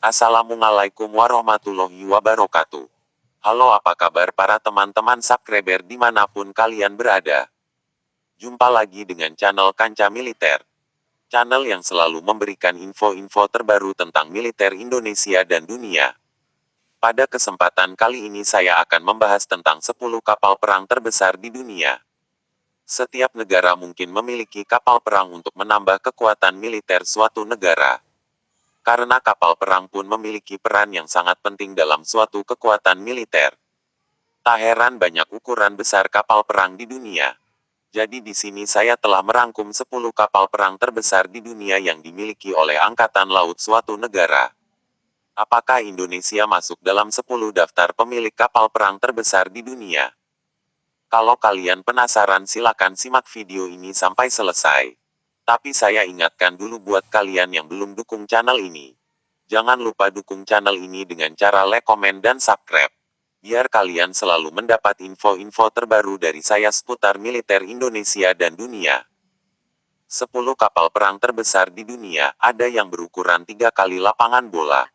Assalamualaikum warahmatullahi wabarakatuh. Halo, apa kabar para teman-teman subscriber dimanapun kalian berada? Jumpa lagi dengan channel Kanca Militer. Channel yang selalu memberikan info-info terbaru tentang militer Indonesia dan dunia. Pada kesempatan kali ini saya akan membahas tentang 10 kapal perang terbesar di dunia. Setiap negara mungkin memiliki kapal perang untuk menambah kekuatan militer suatu negara. Karena kapal perang pun memiliki peran yang sangat penting dalam suatu kekuatan militer. Tak heran banyak ukuran besar kapal perang di dunia. Jadi di sini saya telah merangkum 10 kapal perang terbesar di dunia yang dimiliki oleh Angkatan Laut suatu negara. Apakah Indonesia masuk dalam 10 daftar pemilik kapal perang terbesar di dunia? Kalau kalian penasaran silakan simak video ini sampai selesai. Tapi saya ingatkan dulu buat kalian yang belum dukung channel ini. Jangan lupa dukung channel ini dengan cara like, komen, dan subscribe. Biar kalian selalu mendapat info-info terbaru dari saya seputar militer Indonesia dan dunia. 10 kapal perang terbesar di dunia, ada yang berukuran 3 kali lapangan bola.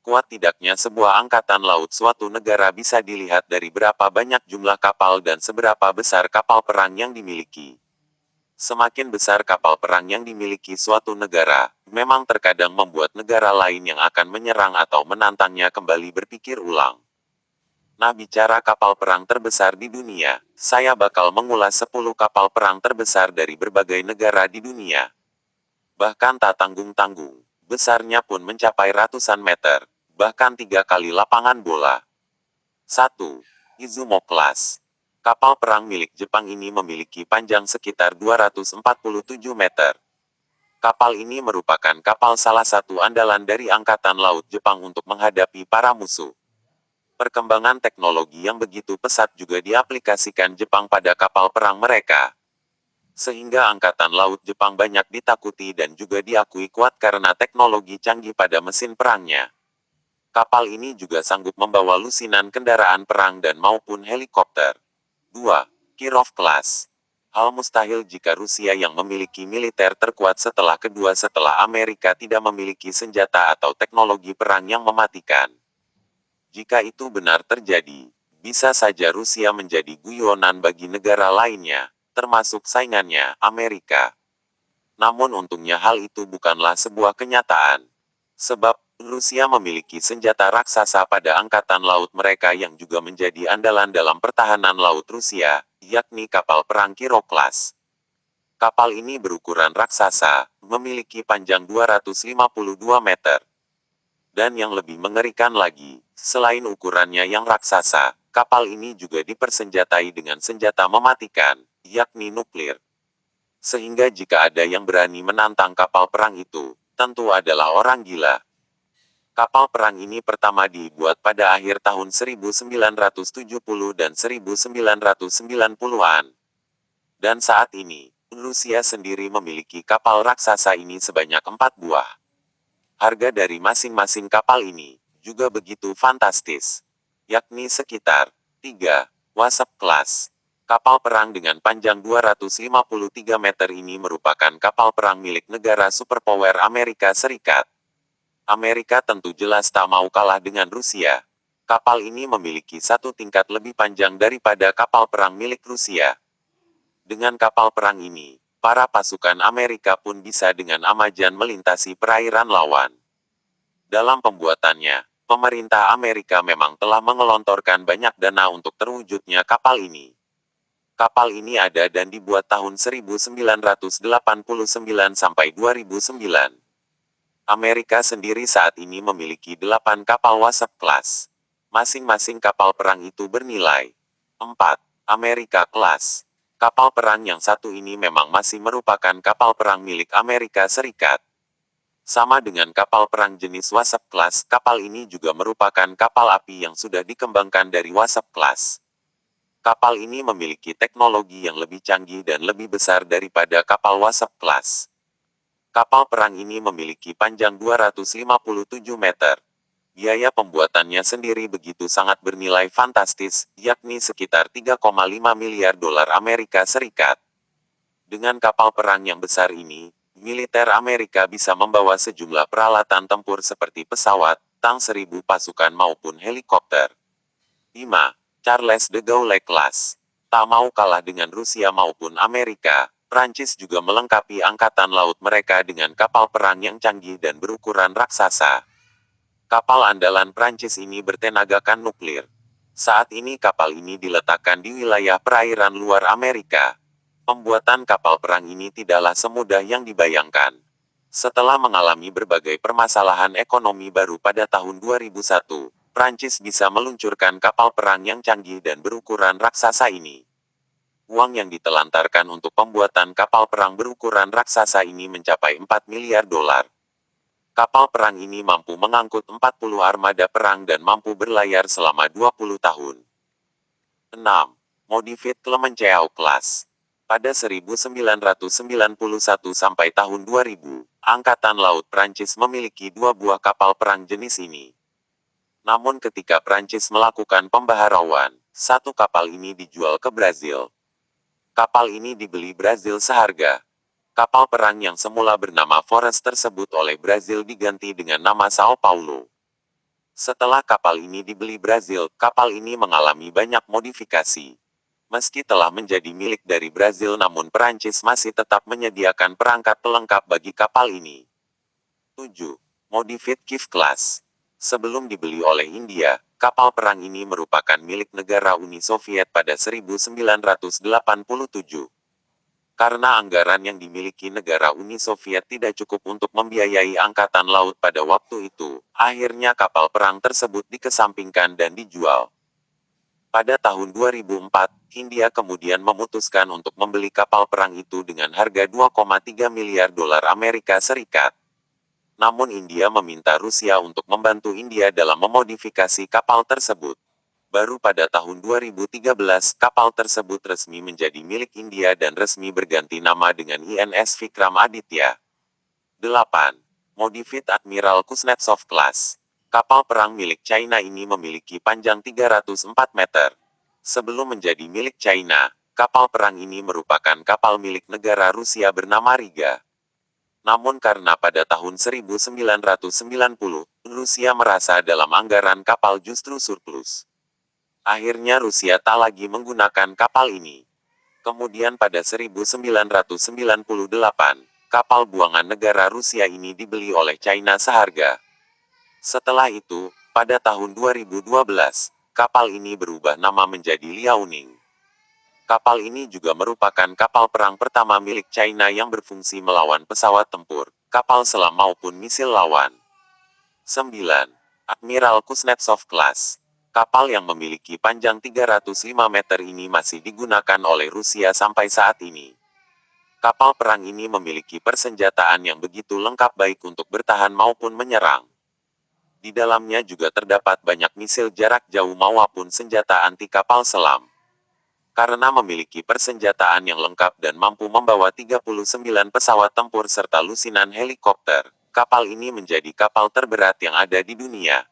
Kuat tidaknya sebuah angkatan laut suatu negara bisa dilihat dari berapa banyak jumlah kapal dan seberapa besar kapal perang yang dimiliki. Semakin besar kapal perang yang dimiliki suatu negara, memang terkadang membuat negara lain yang akan menyerang atau menantangnya kembali berpikir ulang. Nah, bicara kapal perang terbesar di dunia, saya bakal mengulas 10 kapal perang terbesar dari berbagai negara di dunia. Bahkan tak tanggung-tanggung, besarnya pun mencapai ratusan meter, bahkan 3 kali lapangan bola. 1. Izumo Class. Kapal perang milik Jepang ini memiliki panjang sekitar 247 meter. Kapal ini merupakan kapal salah satu andalan dari Angkatan Laut Jepang untuk menghadapi para musuh. Perkembangan teknologi yang begitu pesat juga diaplikasikan Jepang pada kapal perang mereka. Sehingga Angkatan Laut Jepang banyak ditakuti dan juga diakui kuat karena teknologi canggih pada mesin perangnya. Kapal ini juga sanggup membawa lusinan kendaraan perang dan maupun helikopter. 2. Kirov Class. Hal mustahil jika Rusia yang memiliki militer terkuat setelah Amerika tidak memiliki senjata atau teknologi perang yang mematikan. Jika itu benar terjadi, bisa saja Rusia menjadi guyonan bagi negara lainnya, termasuk saingannya, Amerika. Namun untungnya hal itu bukanlah sebuah kenyataan. Sebab, Rusia memiliki senjata raksasa pada angkatan laut mereka yang juga menjadi andalan dalam pertahanan laut Rusia, yakni kapal perang Kirov Class. Kapal ini berukuran raksasa, memiliki panjang 252 meter. Dan yang lebih mengerikan lagi, selain ukurannya yang raksasa, kapal ini juga dipersenjatai dengan senjata mematikan, yakni nuklir. Sehingga jika ada yang berani menantang kapal perang itu, tentu adalah orang gila. Kapal perang ini pertama dibuat pada akhir tahun 1970 dan 1990-an. Dan saat ini, Rusia sendiri memiliki kapal raksasa ini sebanyak 4 buah. Harga dari masing-masing kapal ini juga begitu fantastis, yakni sekitar 3 Wasp Class. Kapal perang dengan panjang 253 meter ini merupakan kapal perang milik negara superpower Amerika Serikat. Amerika tentu jelas tak mau kalah dengan Rusia. Kapal ini memiliki satu tingkat lebih panjang daripada kapal perang milik Rusia. Dengan kapal perang ini, para pasukan Amerika pun bisa dengan amajan melintasi perairan lawan. Dalam pembuatannya, pemerintah Amerika memang telah mengelontorkan banyak dana untuk terwujudnya kapal ini. Kapal ini ada dan dibuat tahun 1989 sampai 2009. Amerika sendiri saat ini memiliki 8 kapal Wasp Class. Masing-masing kapal perang itu bernilai 4 Amerika Class. Kapal perang yang satu ini memang masih merupakan kapal perang milik Amerika Serikat. Sama dengan kapal perang jenis Wasp Class, kapal ini juga merupakan kapal api yang sudah dikembangkan dari Wasp Class. Kapal ini memiliki teknologi yang lebih canggih dan lebih besar daripada kapal Wasp Class. Kapal perang ini memiliki panjang 257 meter. Biaya pembuatannya sendiri begitu sangat bernilai fantastis, yakni sekitar 3,5 miliar dolar Amerika Serikat. Dengan kapal perang yang besar ini, Militer Amerika bisa membawa sejumlah peralatan tempur seperti pesawat, tank 1000 pasukan maupun helikopter. 5. Charles de Gaulle Class. Tak mau kalah dengan Rusia maupun Amerika, Prancis juga melengkapi angkatan laut mereka dengan kapal perang yang canggih dan berukuran raksasa. Kapal andalan Prancis ini bertenagakan nuklir. Saat ini kapal ini diletakkan di wilayah perairan luar Amerika. Pembuatan kapal perang ini tidaklah semudah yang dibayangkan. Setelah mengalami berbagai permasalahan ekonomi baru pada tahun 2001, Prancis bisa meluncurkan kapal perang yang canggih dan berukuran raksasa ini. Uang yang ditelantarkan untuk pembuatan kapal perang berukuran raksasa ini mencapai 4 miliar dolar. Kapal perang ini mampu mengangkut 40 armada perang dan mampu berlayar selama 20 tahun. 6. Modified Clemenceau Class. Pada 1991 sampai tahun 2000, Angkatan Laut Prancis memiliki 2 buah kapal perang jenis ini. Namun ketika Prancis melakukan pembaharuan, satu kapal ini dijual ke Brazil. Kapal ini dibeli Brazil seharga. Kapal perang yang semula bernama Forest tersebut oleh Brazil diganti dengan nama Sao Paulo. Setelah kapal ini dibeli Brazil, kapal ini mengalami banyak modifikasi. Meski telah menjadi milik dari Brazil namun Perancis masih tetap menyediakan perangkat pelengkap bagi kapal ini. 7. Modified Kiev Class. Sebelum dibeli oleh India, kapal perang ini merupakan milik negara Uni Soviet pada 1987. Karena anggaran yang dimiliki negara Uni Soviet tidak cukup untuk membiayai angkatan laut pada waktu itu, akhirnya kapal perang tersebut dikesampingkan dan dijual. Pada tahun 2004, India kemudian memutuskan untuk membeli kapal perang itu dengan harga 2,3 miliar dolar Amerika Serikat. Namun India meminta Rusia untuk membantu India dalam memodifikasi kapal tersebut. Baru pada tahun 2013, kapal tersebut resmi menjadi milik India dan resmi berganti nama dengan INS Vikram Aditya. 8. Modified Admiral Kuznetsov Class. Kapal perang milik China ini memiliki panjang 304 meter. Sebelum menjadi milik China, kapal perang ini merupakan kapal milik negara Rusia bernama Riga. Namun karena pada tahun 1990, Rusia merasa dalam anggaran kapal justru surplus. Akhirnya Rusia tak lagi menggunakan kapal ini. Kemudian pada 1998, kapal buangan negara Rusia ini dibeli oleh China seharga. Setelah itu, pada tahun 2012, kapal ini berubah nama menjadi Liaoning. Kapal ini juga merupakan kapal perang pertama milik China yang berfungsi melawan pesawat tempur, kapal selam maupun misil lawan. 9. Admiral Kuznetsov Class. Kapal yang memiliki panjang 305 meter ini masih digunakan oleh Rusia sampai saat ini. Kapal perang ini memiliki persenjataan yang begitu lengkap baik untuk bertahan maupun menyerang. Di dalamnya juga terdapat banyak misil jarak jauh maupun senjata anti kapal selam. Karena memiliki persenjataan yang lengkap dan mampu membawa 39 pesawat tempur serta lusinan helikopter, kapal ini menjadi kapal terberat yang ada di dunia.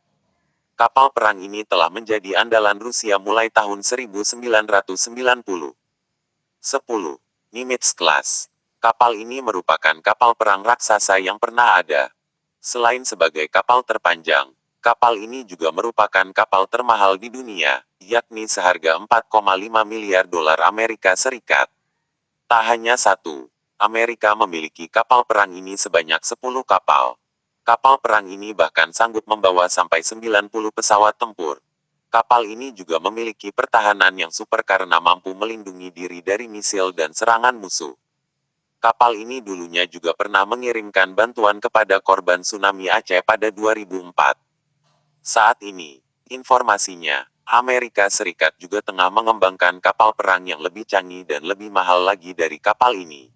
Kapal perang ini telah menjadi andalan Rusia mulai tahun 1990. 10. Nimitz Class. Kapal ini merupakan kapal perang raksasa yang pernah ada. Selain sebagai kapal terpanjang, kapal ini juga merupakan kapal termahal di dunia, yakni seharga 4,5 miliar dolar Amerika Serikat. Tak hanya satu, Amerika memiliki kapal perang ini sebanyak 10 kapal. Kapal perang ini bahkan sanggup membawa sampai 90 pesawat tempur. Kapal ini juga memiliki pertahanan yang super karena mampu melindungi diri dari misil dan serangan musuh. Kapal ini dulunya juga pernah mengirimkan bantuan kepada korban tsunami Aceh pada 2004. Saat ini, informasinya, Amerika Serikat juga tengah mengembangkan kapal perang yang lebih canggih dan lebih mahal lagi dari kapal ini.